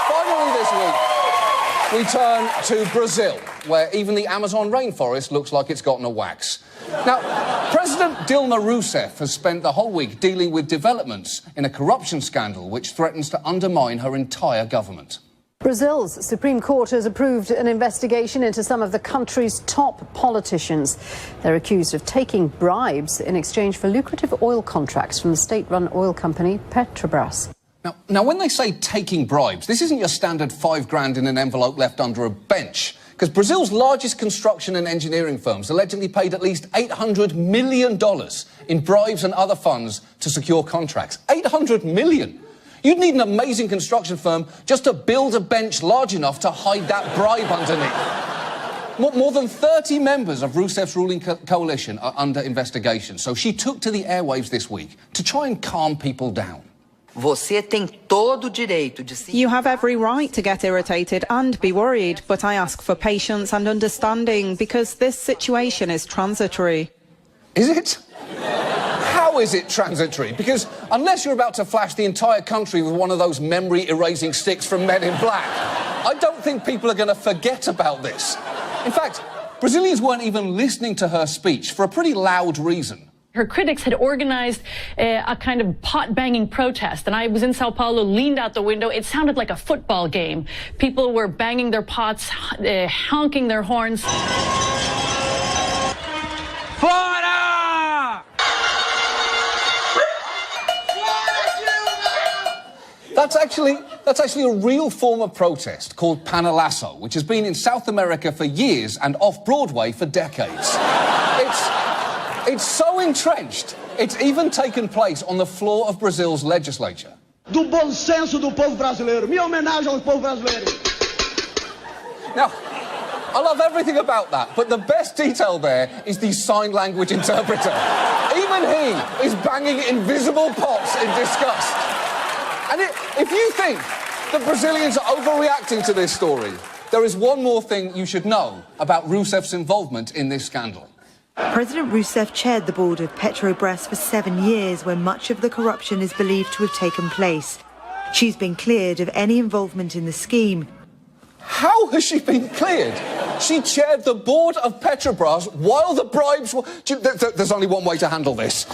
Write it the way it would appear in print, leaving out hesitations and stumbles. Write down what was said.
Finally this week, we turn to Brazil, where even the Amazon rainforest looks like it's gotten a wax. Now, President Dilma Rousseff has spent the whole week dealing with developments in a corruption scandal which threatens to undermine her entire government. Brazil's Supreme Court has approved an investigation into some of the country's top politicians. They're accused of taking bribes in exchange for lucrative oil contracts from the state-run oil company Petrobras. Now, when they say taking bribes, this isn't your standard £5 in an envelope left under a bench. Because Brazil's largest construction and engineering firms allegedly paid at least $800 million in bribes and other funds to secure contracts. $800 million! You'd need an amazing construction firm just to build a bench large enough to hide that bribe underneath. More than 30 members of Rousseff's ruling coalition are under investigation, so she took to the airwaves this week to try and calm people down. You have every right to get irritated and be worried, but I ask for patience and understanding because this situation is transitory. Is it? How is it transitory? Because unless you're about to flash the entire country with one of those memory-erasing sticks from Men in Black, I don't think people are going to forget about this. In fact, Brazilians weren't even listening to her speech for a pretty loud reason. Her critics had organized a kind of pot-banging protest, and I was in Sao Paulo, leaned out the window. It sounded like a football game. People were banging their pots, honking their horns. Fora! That's actually a real form of protest called panelazo, which has been in South America for years and off-Broadway for decades. It's so entrenched, it's even taken place on the floor of Brazil's legislature. Do bom senso do povo brasileiro. Minha homenagem ao povo brasileiro. Now, I love everything about that, but the best detail there is the sign language interpreter. Even he is banging invisible pots in disgust. And if you think that Brazilians are overreacting to this story, there is one more thing you should know about Rousseff's involvement in this scandal. President Rousseff chaired the board of Petrobras for 7 years when much of the corruption is believed to have taken place. She's been cleared of any involvement in the scheme. How has she been cleared? She chaired the board of Petrobras while the bribes were... There's only one way to handle this.